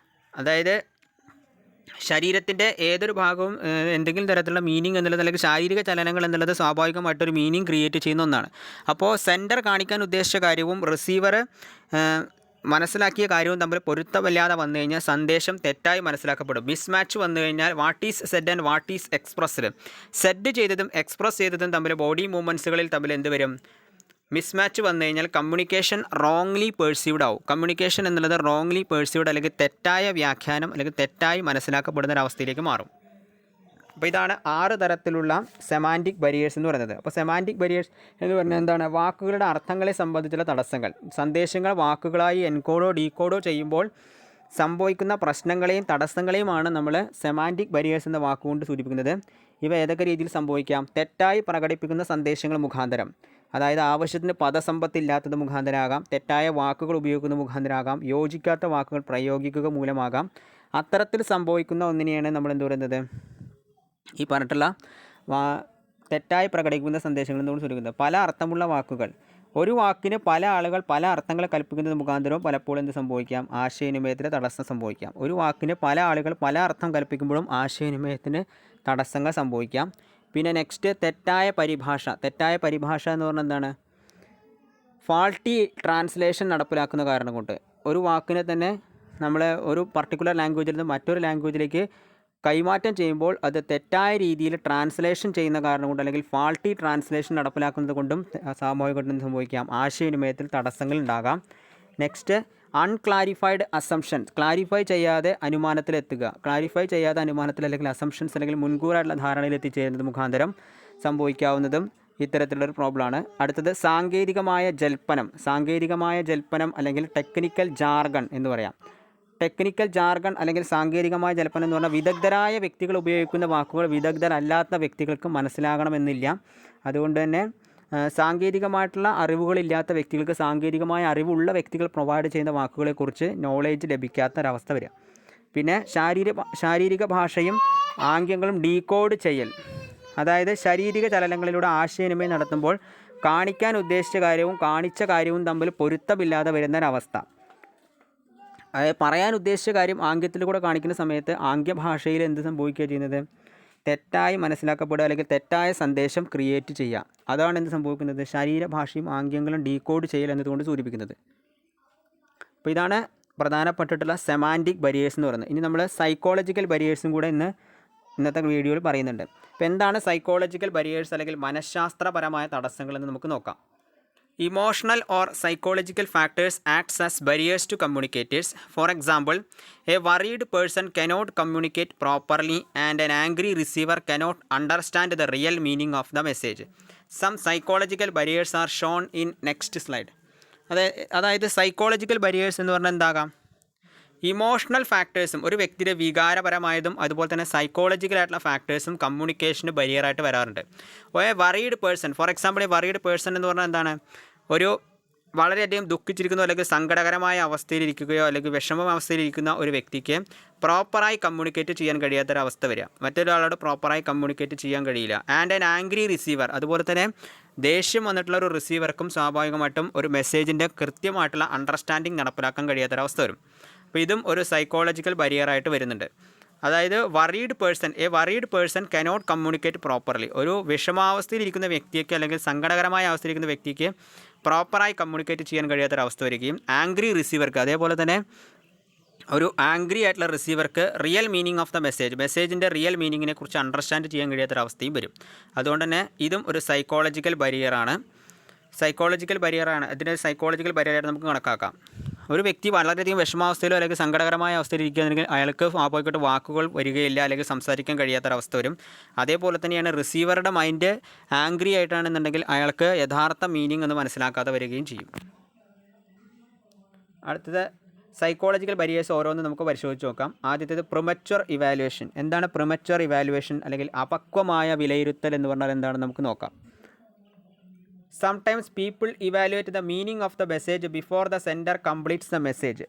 അതായത് ശരീരത്തിൻ്റെ ഏതൊരു ഭാഗവും എന്തെങ്കിലും തരത്തിലുള്ള മീനിങ് എന്നുള്ളത്, അല്ലെങ്കിൽ ശാരീരിക ചലനങ്ങൾ എന്നുള്ളത് സ്വാഭാവികമായിട്ടൊരു മീനിങ് ക്രിയേറ്റ് ചെയ്യുന്ന ഒന്നാണ്. അപ്പോൾ സെൻഡർ കാണിക്കാൻ ഉദ്ദേശിച്ച കാര്യവും റിസീവർ മനസ്സിലാക്കിയ കാര്യവും തമ്മിൽ പൊരുത്തമില്ലാതെ വന്നു കഴിഞ്ഞാൽ സന്ദേശം തെറ്റായി മനസ്സിലാക്കപ്പെടും. മിസ്മാച്ച് വന്നു കഴിഞ്ഞാൽ what is said and what is expressed, said ചെയ്തതും എക്സ്പ്രസ് ചെയ്തതും തമ്മിൽ ബോഡി മൂവ്മെൻറ്റ്സുകളിൽ തമ്മിൽ എന്ത് വരും, മിസ്മാച്ച് വന്നു കഴിഞ്ഞാൽ കമ്മ്യൂണിക്കേഷൻ റോങ്ലി പേഴ്സീവ്ഡ് ആവും. കമ്മ്യൂണിക്കേഷൻ എന്നുള്ളത് റോങ്ലി പേഴ്സീവ്ഡ്, അല്ലെങ്കിൽ തെറ്റായ വ്യാഖ്യാനം അല്ലെങ്കിൽ തെറ്റായി മനസ്സിലാക്കപ്പെടുന്ന ഒരവസ്ഥയിലേക്ക് മാറും. അപ്പോൾ ഇതാണ് 6 തരത്തിലുള്ള സെമാൻറ്റിക് ബരിയേഴ്സ് എന്ന് പറയുന്നത്. അപ്പോൾ സെമാൻറ്റിക് ബരിയേഴ്സ് എന്ന് പറഞ്ഞാൽ എന്താണ്, വാക്കുകളുടെ അർത്ഥങ്ങളെ സംബന്ധിച്ചുള്ള തടസ്സങ്ങൾ. സന്ദേശങ്ങൾ വാക്കുകളായി എൻകോഡോ ഡീകോഡോ ചെയ്യുമ്പോൾ സംഭവിക്കുന്ന പ്രശ്നങ്ങളെയും തടസ്സങ്ങളെയുമാണ് നമ്മൾ സെമാൻറ്റിക് ബരിയേഴ്സ് എന്ന വാക്കുകൊണ്ട് സൂചിപ്പിക്കുന്നത്. ഇവ ഏതൊക്കെ രീതിയിൽ സംഭവിക്കാം? തെറ്റായി പ്രകടിപ്പിക്കുന്ന സന്ദേശങ്ങൾ മുഖാന്തരം, അതായത് ആവശ്യത്തിന് പദസമ്പത്തില്ലാത്തത് മുഖാന്തരമാകാം, തെറ്റായ വാക്കുകൾ ഉപയോഗിക്കുന്ന മുഖാന്തരമാകാം, യോജിക്കാത്ത വാക്കുകൾ പ്രയോഗിക്കുക മൂലമാകാം. അത്തരത്തിൽ സംഭവിക്കുന്ന ഒന്നിനെയാണ് നമ്മൾ എന്ത് പറയുന്നത്, ഈ പറഞ്ഞിട്ടുള്ള തെറ്റായി പ്രകടിപ്പിക്കുന്ന സന്ദേശങ്ങൾ എന്നുകൊണ്ട് സൂചിപ്പിക്കുന്നത്. പല അർത്ഥമുള്ള വാക്കുകൾ, ഒരു വാക്കിന് പല ആളുകൾ പല അർത്ഥങ്ങൾ കൽപ്പിക്കുന്നത് മുഖാന്തരവും പലപ്പോഴും എന്ത് സംഭവിക്കാം, ആശയവിനിമയത്തിന് തടസ്സം സംഭവിക്കാം. ഒരു വാക്കിന് പല ആളുകൾ പല അർത്ഥം കൽപ്പിക്കുമ്പോഴും ആശയവിനിമയത്തിന് തടസ്സങ്ങൾ സംഭവിക്കാം. പിന്നെ നെക്സ്റ്റ്, തെറ്റായ പരിഭാഷ. തെറ്റായ പരിഭാഷ എന്ന് പറഞ്ഞാൽ എന്താണ്, ഫാൾട്ടി ട്രാൻസ്ലേഷൻ നടപ്പിലാക്കുന്ന കാരണം കൊണ്ട് ഒരു വാക്കിനെ തന്നെ നമ്മൾ ഒരു പർട്ടിക്കുലർ ലാംഗ്വേജിൽ നിന്ന് മറ്റൊരു ലാംഗ്വേജിലേക്ക് കൈമാറ്റം ചെയ്യുമ്പോൾ അത് തെറ്റായ രീതിയിൽ ട്രാൻസ്ലേഷൻ ചെയ്യുന്ന കാരണം കൊണ്ട്, അല്ലെങ്കിൽ ഫാൾട്ടി ട്രാൻസ്ലേഷൻ നടപ്പിലാക്കുന്നത് കൊണ്ടും സാമൂഹികമായിട്ടും സംഭവിക്കാം, ആശയവിനിമയത്തിൽ തടസ്സങ്ങൾ ഉണ്ടാകാം. Next, unclarified assumptions. ക്ലാരിഫൈ ചെയ്യാതെ അനുമാനത്തിലെത്തുക. ക്ലാരിഫൈ ചെയ്യാതെ അനുമാനത്തിൽ അല്ലെങ്കിൽ അസംഷൻസ് അല്ലെങ്കിൽ മുൻകൂറായിട്ടുള്ള ധാരണയിൽ എത്തിച്ചേരുന്നത് മുഖാന്തരം സംഭവിക്കാവുന്നതും ഇത്തരത്തിലുള്ളൊരു പ്രോബ്ലമാണ്. അടുത്തത് സാങ്കേതികമായ ജൽപ്പനം. സാങ്കേതികമായ ജൽപ്പനം അല്ലെങ്കിൽ ടെക്നിക്കൽ ജാർഗൺ എന്ന് പറയാം. ടെക്നിക്കൽ ജാർഗൺ അല്ലെങ്കിൽ സാങ്കേതികമായ ജൽപ്പനം എന്ന് പറഞ്ഞാൽ വിദഗ്ധരായ വ്യക്തികൾ ഉപയോഗിക്കുന്ന വാക്കുകൾ വിദഗ്ധരല്ലാത്ത വ്യക്തികൾക്ക് മനസ്സിലാകണമെന്നില്ല. അതുകൊണ്ട് തന്നെ സാങ്കേതികമായിട്ടുള്ള അറിവുകളില്ലാത്ത വ്യക്തികൾക്ക് സാങ്കേതികമായ അറിവുള്ള വ്യക്തികൾ പ്രൊവൈഡ് ചെയ്യുന്ന വാക്കുകളെക്കുറിച്ച് നോളേജ് ലഭിക്കാത്ത ഒരവസ്ഥ വരിക. പിന്നെ ശാരീരിക ഭാഷയും ആംഗ്യങ്ങളും ഡീകോഡ് ചെയ്യൽ. അതായത് ശാരീരിക ചലനങ്ങളിലൂടെ ആശയവിനിമയം നടത്തുമ്പോൾ കാണിക്കാൻ ഉദ്ദേശിച്ച കാര്യവും കാണിച്ച കാര്യവും തമ്മിൽ പൊരുത്തമില്ലാതെ വരുന്നൊരവസ്ഥ. അതായത് പറയാൻ ഉദ്ദേശിച്ച കാര്യം ആംഗ്യത്തിലൂടെ കാണിക്കുന്ന സമയത്ത് ആംഗ്യഭാഷയിൽ എന്ത് സംഭവിക്കുക ചെയ്യുന്നത്, തെറ്റായി മനസ്സിലാക്കപ്പെടുക അല്ലെങ്കിൽ തെറ്റായ സന്ദേശം ക്രിയേറ്റ് ചെയ്യുക. അതാണ് എന്ത് സംഭവിക്കുന്നത്, ശരീരഭാഷയും ആംഗ്യങ്ങളും ഡീകോഡ് ചെയ്യൽ എന്നതുകൊണ്ട് സൂചിപ്പിക്കുന്നത്. അപ്പോൾ ഇതാണ് പ്രധാനപ്പെട്ടിട്ടുള്ള സെമാൻറ്റിക് ബരിയേഴ്സ് എന്ന് പറയുന്നത്. ഇനി നമ്മൾ സൈക്കോളജിക്കൽ ബരിയേഴ്സും കൂടെ ഇന്നത്തെ വീഡിയോയിൽ പറയുന്നുണ്ട്. അപ്പോൾ എന്താണ് സൈക്കോളജിക്കൽ ബരിയേഴ്സ് അല്ലെങ്കിൽ മനഃശാസ്ത്രപരമായ തടസ്സങ്ങൾ എന്ന് നമുക്ക് നോക്കാം. Emotional or psychological factors acts as barriers to communicators. For example, a worried person cannot communicate properly and an angry receiver cannot understand the real meaning of the message. Some psychological barriers are shown in next slide. അതായത് സൈക്കോളജിക്കൽ ബരിയേഴ്സ് എന്ന് പറഞ്ഞാൽ എന്താകാം, ഇമോഷണൽ ഫാക്ടേഴ്സും ഒരു വ്യക്തിയുടെ വികാരപരമായതും അതുപോലെ തന്നെ സൈക്കോളജിക്കലായിട്ടുള്ള ഫാക്ടേഴ്സും കമ്മ്യൂണിക്കേഷന് ബരിയറായിട്ട് വരാറുണ്ട്. Worried person, for example worried person എന്ന് പറഞ്ഞാൽ എന്താണ്, ഒരു വളരെയധികം ദുഃഖിച്ചിരിക്കുന്ന അല്ലെങ്കിൽ സങ്കടകരമായ അവസ്ഥയിലിരിക്കുകയോ അല്ലെങ്കിൽ വിഷമ അവസ്ഥയിലിരിക്കുന്ന ഒരു വ്യക്തിക്ക് പ്രോപ്പറായി കമ്മ്യൂണിക്കേറ്റ് ചെയ്യാൻ കഴിയാത്തൊരവസ്ഥ വരിക, മറ്റൊരാളോട് പ്രോപ്പറായി കമ്മ്യൂണിക്കേറ്റ് ചെയ്യാൻ കഴിയില്ല. ആൻഡ് ആൻ ആംഗ്രി റിസീവർ, അതുപോലെ തന്നെ ദേഷ്യം വന്നിട്ടുള്ള ഒരു റിസീവർക്കും സ്വാഭാവികമായിട്ടും ഒരു മെസ്സേജിൻ്റെ കൃത്യമായിട്ടുള്ള അണ്ടർസ്റ്റാൻഡിങ് നടപ്പിലാക്കാൻ കഴിയാത്തൊരവസ്ഥ വരും. അപ്പോൾ ഇതും ഒരു സൈക്കോളജിക്കൽ ബരിയറായിട്ട് വരുന്നുണ്ട്. അതായത് A worried person cannot communicate properly. ഒരു വിഷമാവസ്ഥയിലിരിക്കുന്ന വ്യക്തിക്ക് അല്ലെങ്കിൽ സങ്കടകരമായ അവസ്ഥയിലിരിക്കുന്ന വ്യക്തിക്ക് പ്രോപ്പറായി കമ്മ്യൂണിക്കേറ്റ് ചെയ്യാൻ കഴിയാത്തൊരവസ്ഥ വരികയും ആംഗ്രി റിസീവർക്ക് അതേപോലെ തന്നെ ഒരു ആംഗ്രി ആയിട്ടുള്ള റിസീവർക്ക് റിയൽ മീനിങ് ഓഫ് ദ മെസ്സേജിൻ്റെ റിയൽ മീനിങ്ങിനെ കുറിച്ച് അണ്ടർസ്റ്റാൻഡ് ചെയ്യാൻ കഴിയാത്തൊരവസ്ഥയും വരും. അതുകൊണ്ട് തന്നെ ഇതും ഒരു സൈക്കോളജിക്കൽ ബാരിയറാണ്. ഇതിൻ്റെ സൈക്കോളജിക്കൽ ബാരിയറായിട്ട് നമുക്ക് കണക്കാക്കാം. ഒരു വ്യക്തി വളരെയധികം വിഷമാവസ്ഥയിലോ അല്ലെങ്കിൽ സങ്കടകരമായ അവസ്ഥയിൽ ഇരിക്കുകയാണെങ്കിൽ അയാൾക്ക് സ്വാഭാവികമായിട്ട് വാക്കുകൾ വരികയില്ല, അല്ലെങ്കിൽ സംസാരിക്കാൻ കഴിയാത്തൊരവസ്ഥ വരും. അതേപോലെ തന്നെയാണ് റിസീവറുടെ മൈൻഡ് ആംഗ്രി ആയിട്ടാണെന്നുണ്ടെങ്കിൽ അയാൾക്ക് യഥാർത്ഥ മീനിങ് എന്ന് മനസ്സിലാക്കാതെ വരികയും ചെയ്യും. അടുത്തത് സൈക്കോളജിക്കൽ ബാരിയേഴ്സ് ഓരോന്ന് നമുക്ക് പരിശോധിച്ച് നോക്കാം. ആദ്യത്തേത് പ്രിമച്വർ ഇവാലുവേഷൻ. എന്താണ് പ്രിമച്വർ ഇവാലുവേഷൻ അല്ലെങ്കിൽ അപക്വമായ വിലയിരുത്തൽ എന്ന് പറഞ്ഞാൽ എന്താണെന്ന് നമുക്ക് നോക്കാം. Sometimes people evaluate the meaning of the message before the sender completes the message.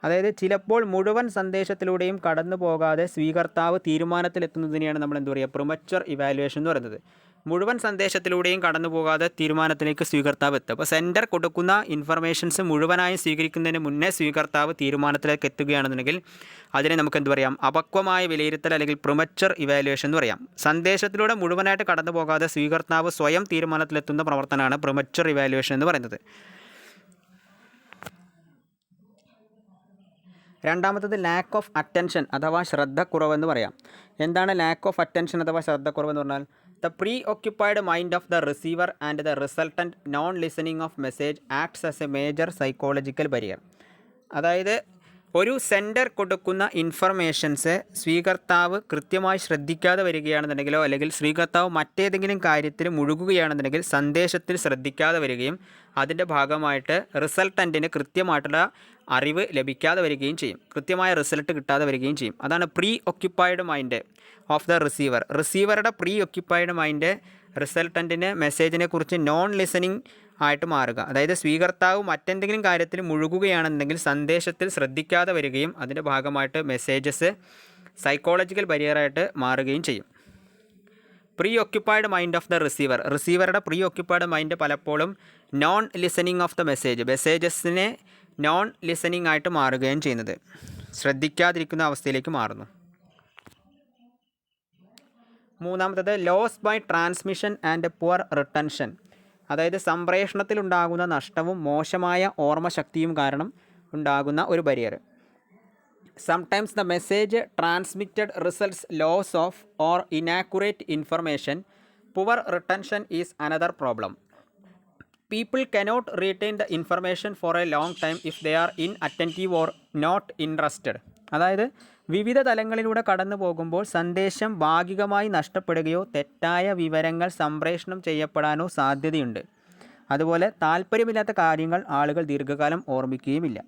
അതായത് ചിലപ്പോൾ മുഴുവൻ സന്ദേശത്തിലൂടെയും കടന്നു പോകാതെ സ്വീകർത്താവ് തീരുമാനത്തിലെത്തുന്നതിനെയാണ് നമ്മൾ എന്ത് പറയുക, പ്രിമച്വർ ഇവാലുവേഷൻ എന്ന് പറയുന്നത്. മുഴുവൻ സന്ദേശത്തിലൂടെയും കടന്നു പോകാതെ തീരുമാനത്തിലേക്ക് സ്വീകർത്താവ് എത്തുക. അപ്പോൾ സെൻഡർ കൊടുക്കുന്ന ഇൻഫർമേഷൻസ് മുഴുവനായി സ്വീകരിക്കുന്നതിന് മുന്നേ സ്വീകർത്താവ് തീരുമാനത്തിലേക്ക് എത്തുകയാണെന്നുണ്ടെങ്കിൽ അതിനെ നമുക്ക് എന്ത് പറയാം, അപക്വമായ വിലയിരുത്തൽ അല്ലെങ്കിൽ പ്രിമച്വർ ഇവാലുവേഷൻ എന്ന് പറയാം. സന്ദേശത്തിലൂടെ മുഴുവനായിട്ട് കടന്നു പോകാതെ സ്വീകർത്താവ് സ്വയം തീരുമാനത്തിലെത്തുന്ന പ്രവർത്തനമാണ് പ്രിമച്വർ ഇവാലുവേഷൻ എന്ന് പറയുന്നത്. രണ്ടാമത്തത് ലാക്ക് ഓഫ് അറ്റൻഷൻ അഥവാ ശ്രദ്ധക്കുറവെന്ന് പറയാം. എന്താണ് ലാക്ക് ഓഫ് അറ്റൻഷൻ അഥവാ ശ്രദ്ധക്കുറവെന്ന് പറഞ്ഞാൽ? The pre occupied mind of the receiver and the resultant non listening of message acts as A major psychological barrier. അതായത് ഒരു സെൻഡർ കൊടുക്കുന്ന ഇൻഫർമേഷൻസ് സ്വീകർത്താവ് കൃത്യമായി ശ്രദ്ധിക്കാതെ വരികയാണെന്നുണ്ടെങ്കിലോ അല്ലെങ്കിൽ സ്വീകർത്താവ് മറ്റേതെങ്കിലും കാര്യത്തിൽ മുഴുകുകയാണെന്നുണ്ടെങ്കിൽ സന്ദേശത്തിൽ ശ്രദ്ധിക്കാതെ വരികയും അതിൻ്റെ ഭാഗമായിട്ട് റിസൾട്ടൻറ്റിന് കൃത്യമായിട്ടുള്ള അറിവ് ലഭിക്കാതെ വരികയും ചെയ്യും, കൃത്യമായ റിസൾട്ട് കിട്ടാതെ വരികയും ചെയ്യും. അതാണ് preoccupied mind of the receiver. റിസീവറുടെ പ്രീ ഒക്യുപ്പൈഡ് മൈൻഡ് റിസൾട്ടൻറ്റിന് മെസ്സേജിനെ കുറിച്ച് നോൺ ലിസണിങ് ആയിട്ട് മാറുക. അതായത് സ്വീകർത്താവ് മറ്റെന്തെങ്കിലും കാര്യത്തിൽ മുഴുകുകയാണെന്നുണ്ടെങ്കിൽ സന്ദേശത്തിൽ ശ്രദ്ധിക്കാതെ വരികയും അതിൻ്റെ ഭാഗമായിട്ട് മെസ്സേജസ് സൈക്കോളജിക്കൽ ബാരിയറായിട്ട് മാറുകയും ചെയ്യും. Preoccupied mind of the റിസീവറുടെ പ്രീ ഒക്യുപ്പൈഡ് മൈൻഡ് പലപ്പോഴും നോൺ ലിസണിങ് ഓഫ് ദ മെസ്സേജസിനെ നോൺ ലിസണിങ് ആയിട്ട് മാറുകയും ചെയ്യുന്നത്, ശ്രദ്ധിക്കാതിരിക്കുന്ന അവസ്ഥയിലേക്ക് മാറുന്നു. മൂന്നാമത്തത് loss by transmission and poor retention. അതായത് സംപ്രേഷണത്തിലുണ്ടാകുന്ന നഷ്ടവും മോശമായ ഓർമ്മശക്തിയും കാരണം ഉണ്ടാകുന്ന ഒരു barrier. Sometimes the message transmitted results loss of or inaccurate information. Poor retention is another problem. People cannot retain the information for a long time if they are inattentive or not interested. അതായത് വിവിധ തലങ്ങളിലൂടെ കടന്നു പോകുമ്പോൾ സന്ദേശം ഭാഗികമായി നഷ്ടപ്പെടുകയോ തെറ്റായ വിവരങ്ങൾ സംപ്രേഷണം ചെയ്യപ്പെടാനോ സാധ്യതയുണ്ട്. അതുപോലെ താല്പര്യമില്ലാത്ത കാര്യങ്ങൾ ആളുകൾ ദീർഘകാലം ഓർമ്മിക്കുകയുമില്ല.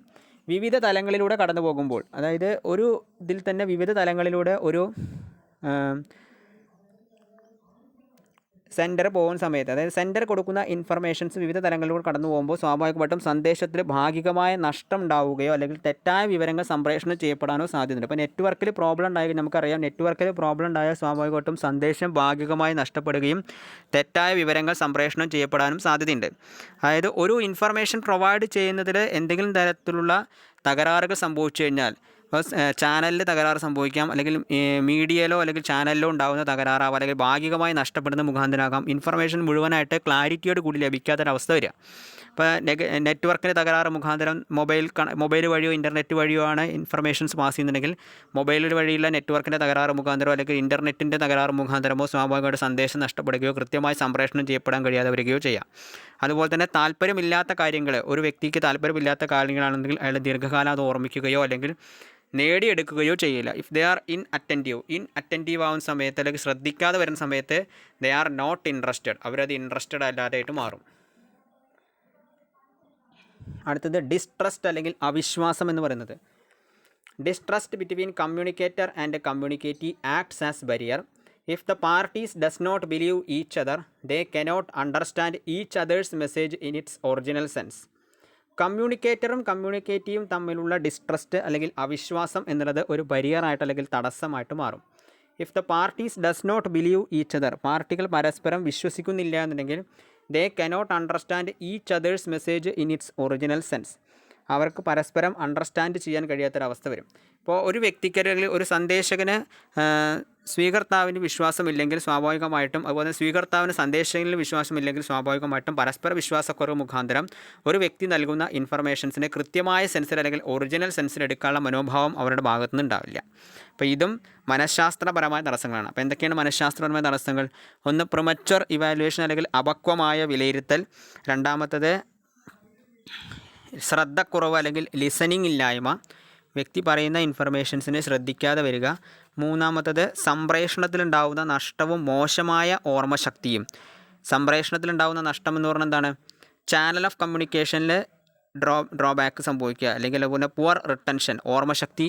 വിവിധ തലങ്ങളിലൂടെ കടന്നു പോകുമ്പോൾ, അതായത് ഒരു ഇതിൽ തന്നെ വിവിധ തലങ്ങളിലൂടെ ഒരു സെൻഡർ പോകുന്ന സമയത്ത്, അതായത് സെൻഡർ കൊടുക്കുന്ന ഇൻഫർമേഷൻസ് വിവിധ തലങ്ങളിലൂടെ കടന്നു പോകുമ്പോൾ സ്വാഭാവികമായിട്ടും സന്ദേശത്തിൽ ഭാഗികമായ നഷ്ടം ഉണ്ടാവുകയോ അല്ലെങ്കിൽ തെറ്റായ വിവരങ്ങൾ സംപ്രേഷണം ചെയ്യപ്പെടാനോ സാധ്യതയുണ്ട്. ഇപ്പോൾ നെറ്റ്വർക്കിൽ പ്രോബ്ലം ഉണ്ടായെങ്കിൽ നമുക്കറിയാം, നെറ്റ്വർക്കിൽ പ്രോബ്ലം ഉണ്ടായാൽ സ്വാഭാവികമായിട്ടും സന്ദേശം ഭാഗികമായി നഷ്ടപ്പെടുകയും തെറ്റായ വിവരങ്ങൾ സംപ്രേഷണം ചെയ്യപ്പെടാനും സാധ്യതയുണ്ട്. അതായത് ഒരു ഇൻഫർമേഷൻ പ്രൊവൈഡ് ചെയ്യുന്നതിൽ എന്തെങ്കിലും തരത്തിലുള്ള തകരാറുകൾ സംഭവിച്ചു കഴിഞ്ഞാൽ, ഇപ്പോൾ ചാനലിൽ തകരാറ് സംഭവിക്കാം, അല്ലെങ്കിൽ മീഡിയയിലോ അല്ലെങ്കിൽ ചാനലിലോ ഉണ്ടാകുന്ന തകരാറാവാം, അല്ലെങ്കിൽ ഭാഗികമായി നഷ്ടപ്പെടുന്ന മുഖാന്തരമാകാം ഇൻഫർമേഷൻ മുഴുവനായിട്ട് ക്ലാരിറ്റിയോട് കൂടി ലഭിക്കാത്തൊരവസ്ഥ വരിക. ഇപ്പോൾ നെറ്റ്വർക്കിൻ്റെ തകരാറ് മുഖാന്തരം മൊബൈൽ വഴിയോ ഇൻ്റർനെറ്റ് വഴിയോ ആണ് ഇൻഫർമേഷൻസ് പാസ് ചെയ്യുന്നുണ്ടെങ്കിൽ മൊബൈൽ വഴിയുള്ള നെറ്റ്വർക്കിൻ്റെ തകരാറ് മുഖാന്തരമോ അല്ലെങ്കിൽ ഇൻ്റർനെറ്റിൻ്റെ തകരാറ് മുഖാന്തരമോ സ്വാഭാവികമായിട്ട് സന്ദേശം നഷ്ടപ്പെടുകയോ കൃത്യമായി സംപ്രേഷണം ചെയ്യപ്പെടാൻ കഴിയാതെ വരികയോ ചെയ്യാം. അതുപോലെ തന്നെ താല്പര്യമില്ലാത്ത കാര്യങ്ങൾ, ഒരു വ്യക്തിക്ക് താല്പര്യമില്ലാത്ത കാര്യങ്ങളാണെങ്കിൽ അയാൾ ദീർഘകാലം അത് ഓർമ്മിക്കുകയോ അല്ലെങ്കിൽ നേടിയെടുക്കുകയോ ചെയ്യില്ല. ഇഫ് ദേ ആർ ഇൻഅറ്റൻറ്റീവ് ആവുന്ന സമയത്ത് അല്ലെങ്കിൽ ശ്രദ്ധിക്കാതെ വരുന്ന സമയത്ത് ദേ ആർ നോട്ട് ഇൻട്രസ്റ്റഡ്, അവരത് ഇൻട്രസ്റ്റഡ് അല്ലാതായിട്ട് മാറും. അടുത്തത് ഡിസ്ട്രസ്റ്റ് അല്ലെങ്കിൽ അവിശ്വാസം എന്ന് പറയുന്നത്. Distrust between communicator and communicative acts as barrier. If the parties does not believe each other they cannot understand each other's message in its original sense. കമ്മ്യൂണിക്കേറ്ററും കമ്മ്യൂണിക്കേറ്റീവും തമ്മിലുള്ള ഡിസ്ട്രസ്റ്റ് അല്ലെങ്കിൽ അവിശ്വാസം എന്നുള്ളത് ഒരു ബാരിയറായിട്ട് അല്ലെങ്കിൽ തടസ്സമായിട്ട് മാറും. If the parties does not believe each other, പാർട്ടികൾ പരസ്പരം വിശ്വസിക്കുന്നില്ല എന്നുണ്ടെങ്കിൽ they cannot understand each other's message in its original sense. അവർക്ക് പരസ്പരം അണ്ടർസ്റ്റാൻഡ് ചെയ്യാൻ കഴിയാത്തൊരവസ്ഥ വരും. ഇപ്പോൾ ഒരു വ്യക്തിക്ക് അല്ലെങ്കിൽ ഒരു സന്ദേശകന് സ്വീകർത്താവിന് വിശ്വാസമില്ലെങ്കിൽ സ്വാഭാവികമായിട്ടും, അതുപോലെ സ്വീകർത്താവിന് സന്ദേശങ്ങളിൽ വിശ്വാസമില്ലെങ്കിൽ സ്വാഭാവികമായിട്ടും പരസ്പര വിശ്വാസക്കുറവ് മുഖാന്തരം ഒരു വ്യക്തി നൽകുന്ന ഇൻഫർമേഷൻസിനെ കൃത്യമായ സെൻസിൽ അല്ലെങ്കിൽ ഒറിജിനൽ സെൻസിൽ എടുക്കാനുള്ള മനോഭാവം അവരുടെ ഭാഗത്തുനിന്ന് ഉണ്ടാവില്ല. അപ്പോൾ ഇതും മനഃശാസ്ത്രപരമായ തടസ്സങ്ങളാണ്. അപ്പോൾ എന്തൊക്കെയാണ് മനഃശാസ്ത്രപരമായ തടസ്സങ്ങൾ? ഒന്ന് പ്രിമച്വർ ഇവാലുവേഷൻ അല്ലെങ്കിൽ അപക്വമായ വിലയിരുത്തൽ. രണ്ടാമത്തത് ശ്രദ്ധക്കുറവ് അല്ലെങ്കിൽ ലിസണിങ് ഇല്ലായ്മ, വ്യക്തി പറയുന്ന ഇൻഫർമേഷൻസിനെ ശ്രദ്ധിക്കാതെ വരിക. മൂന്നാമത്തത് സംപ്രേഷണത്തിലുണ്ടാകുന്ന നഷ്ടവും മോശമായ ഓർമ്മശക്തിയും. സംപ്രേഷണത്തിലുണ്ടാകുന്ന നഷ്ടം എന്ന് പറഞ്ഞാൽ എന്താണ്? ചാനൽ ഓഫ് കമ്മ്യൂണിക്കേഷനിൽ ഡ്രോബാക്ക് സംഭവിക്കുക, അല്ലെങ്കിൽ അതുപോലെ പുവർ റിട്ടൻഷൻ, ഓർമ്മശക്തി,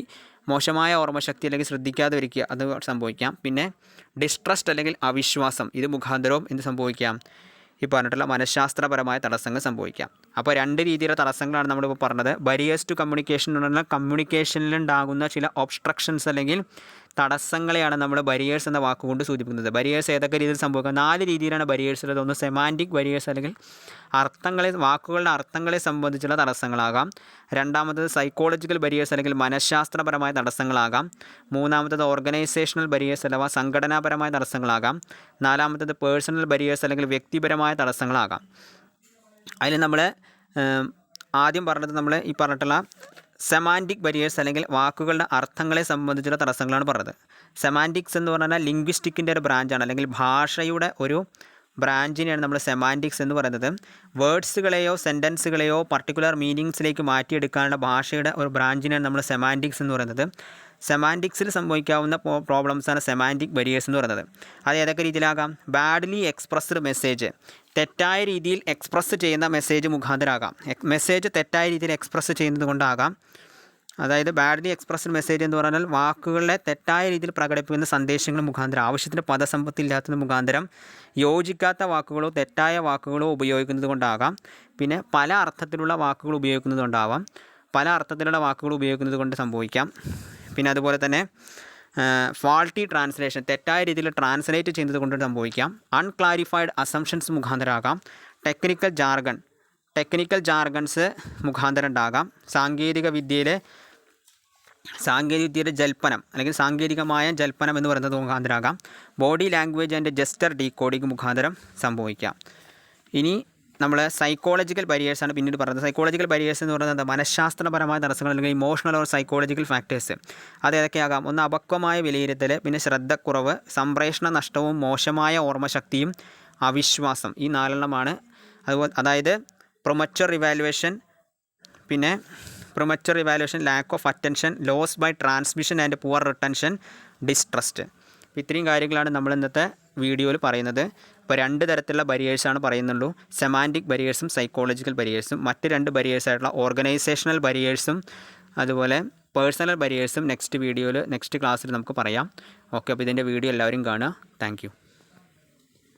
മോശമായ ഓർമ്മശക്തി അല്ലെങ്കിൽ ശ്രദ്ധിക്കാതെ വരിക, അത് സംഭവിക്കാം. പിന്നെ ഡിസ്ട്രസ്റ്റ് അല്ലെങ്കിൽ അവിശ്വാസം, ഇത് മുഖാന്തരവും എന്ത് സംഭവിക്കാം? ഈ പറഞ്ഞിട്ടുള്ള മനഃശാസ്ത്രപരമായ തടസ്സങ്ങൾ സംഭവിക്കാം. അപ്പോൾ രണ്ട് രീതിയിലുള്ള തടസ്സങ്ങളാണ് നമ്മളിപ്പോൾ പറഞ്ഞത്. ബരിയേഴ്സ് ടു കമ്മ്യൂണിക്കേഷൻ എന്ന് പറഞ്ഞാൽ കമ്മ്യൂണിക്കേഷനിലുണ്ടാകുന്ന ചില ഒബ്സ്ട്രക്ഷൻസ് അല്ലെങ്കിൽ തടസ്സങ്ങളെയാണ് നമ്മൾ ബരിയേഴ്സ് എന്ന വാക്കുകൊണ്ട് സൂചിപ്പിക്കുന്നത്. ബരിയേഴ്സ് ഏതൊക്കെ രീതിയിൽ സംഭവിക്കുക? 4 രീതിയിലാണ് ബരിയേഴ്സ് ഉള്ളത്. ഒന്ന് സെമാൻറ്റിക് ബരിയേഴ്സ് അല്ലെങ്കിൽ വാക്കുകളുടെ അർത്ഥങ്ങളെ സംബന്ധിച്ചുള്ള തടസ്സങ്ങളാകാം. രണ്ടാമത്തത് സൈക്കോളജിക്കൽ ബരിയേഴ്സ് അല്ലെങ്കിൽ മനഃശാസ്ത്രപരമായ തടസ്സങ്ങളാകാം. മൂന്നാമത്തത് ഓർഗനൈസേഷണൽ ബരിയേഴ്സ് അഥവാ സംഘടനാപരമായ തടസ്സങ്ങളാകാം. നാലാമത്തത് പേഴ്സണൽ ബരിയേഴ്സ് അല്ലെങ്കിൽ വ്യക്തിപരമായ തടസ്സങ്ങളാകാം. അതിൽ നമ്മൾ ആദ്യം പറഞ്ഞത് നമ്മൾ ഈ പറഞ്ഞിട്ടുള്ള സെമാൻറ്റിക് ബരിയേഴ്സ് അല്ലെങ്കിൽ വാക്കുകളുടെ അർത്ഥങ്ങളെ സംബന്ധിച്ചുള്ള തടസ്സങ്ങളാണ് പറഞ്ഞത്. സെമാൻറ്റിക്സ് എന്ന് പറഞ്ഞാൽ ലിംഗ്വിസ്റ്റിക്കിൻ്റെ ഒരു ബ്രാഞ്ചാണ്, അല്ലെങ്കിൽ ഭാഷയുടെ ഒരു ബ്രാഞ്ചിനെയാണ് നമ്മൾ സെമാൻറ്റിക്സ് എന്ന് പറയുന്നത്. വേർഡ്സുകളെയോ സെൻറ്റൻസുകളെയോ പർട്ടിക്കുലർ മീനിങ്സിലേക്ക് മാറ്റിയെടുക്കാനുള്ള ഭാഷയുടെ ഒരു ബ്രാഞ്ചിനെയാണ് നമ്മൾ സെമാൻറ്റിക്സ് എന്ന് പറയുന്നത്. സെമാൻറ്റിക്സിൽ സംഭവിക്കാവുന്ന പ്രോബ്ലംസാണ് സെമാൻറ്റിക് ബരിയേഴ്സ് എന്ന് പറയുന്നത്. അത് ഏതൊക്കെ രീതിയിലാകാം? ബാഡ്ലി എക്സ്പ്രസ്ഡ് മെസ്സേജ്, തെറ്റായ രീതിയിൽ എക്സ്പ്രസ് ചെയ്യുന്ന മെസ്സേജ് മുഖാന്തരമാകാം. മെസ്സേജ് തെറ്റായ രീതിയിൽ എക്സ്പ്രസ് ചെയ്യുന്നത് കൊണ്ടാകാം. അതായത് ബാഡ്ലി എക്സ്പ്രസ്ഡ് മെസ്സേജ് എന്ന് പറഞ്ഞാൽ വാക്കുകളെ തെറ്റായ രീതിയിൽ പ്രകടിപ്പിക്കുന്ന സന്ദേശങ്ങൾ മുഖാന്തരം, ആവശ്യത്തിന് പദസമ്പത്തില്ലാത്തത് മുഖാന്തരം യോജിക്കാത്ത വാക്കുകളോ തെറ്റായ വാക്കുകളോ ഉപയോഗിക്കുന്നത് കൊണ്ടാകാം. പിന്നെ പല അർത്ഥത്തിലുള്ള വാക്കുകൾ ഉപയോഗിക്കുന്നത് കൊണ്ടാവാം. പല അർത്ഥത്തിലുള്ള വാക്കുകൾ ഉപയോഗിക്കുന്നത് കൊണ്ട് സംഭവിക്കാം. പിന്നെ അതുപോലെ തന്നെ ഫാൾട്ടി ട്രാൻസ്ലേഷൻ, തെറ്റായ രീതിയിൽ ട്രാൻസ്ലേറ്റ് ചെയ്യുന്നത് കൊണ്ട് സംഭവിക്കാം. അൺക്ലാരിഫൈഡ് അസംഷൻസ് മുഖാന്തരമാകാം. ടെക്നിക്കൽ ജാർഗൺസ് മുഖാന്തരം ഉണ്ടാകാം. സാങ്കേതിക വിദ്യയിലെ ജൽപ്പനം അല്ലെങ്കിൽ സാങ്കേതികമായ ജൽപ്പനം എന്ന് പറയുന്നത് മുഖാന്തരമാകാം. Body language and gesture decoding മുഖാന്തരം സംഭവിക്കാം. ഇനി നമ്മൾ സൈക്കോളജിക്കൽ ബരിയേഴ്സാണ് പിന്നീട് പറയുന്നത്. സൈക്കോളജിക്കൽ ബരിയേഴ്സ് എന്ന് പറയുന്നത് എന്താ? മനഃശാസ്ത്രപരമായ തടസ്സങ്ങൾ അല്ലെങ്കിൽ ഇമോഷണൽ ഓർ സൈക്കോളജിക്കൽ ഫാക്ടേഴ്സ്. അത് ഏതൊക്കെയാകാം? ഒന്ന് അപക്വമായ വിലയിരുത്തൽ, പിന്നെ ശ്രദ്ധക്കുറവ്, സംപ്രേഷണ നഷ്ടവും മോശമായ ഓർമ്മശക്തിയും അവിശ്വാസം. ഈ 4 അതുപോലെ അതായത് premature evaluation, lack of attention, loss by transmission and poor retention, distrust. ഇത്രയും കാര്യങ്ങളാണ് നമ്മൾ ഇന്നത്തെ വീഡിയോയിൽ പറയുന്നത്. ഇപ്പോൾ 2 തരത്തിലുള്ള ബരിയേഴ്സാണ് പറയുന്നുള്ളൂ. സെമാൻറ്റിക് ബരിയേഴ്സും സൈക്കോളജിക്കൽ ബരിയേഴ്സും. മറ്റ് 2 ബരിയേഴ്സായിട്ടുള്ള ഓർഗനൈസേഷണൽ ബരിയേഴ്സും അതുപോലെ പേഴ്സണൽ ബരിയേഴ്സും നെക്സ്റ്റ് ക്ലാസ്സിൽ നമുക്ക് പറയാം. ഓക്കെ, അപ്പോൾ ഇതിൻ്റെ വീഡിയോ എല്ലാവരും കാണുക. Thank you.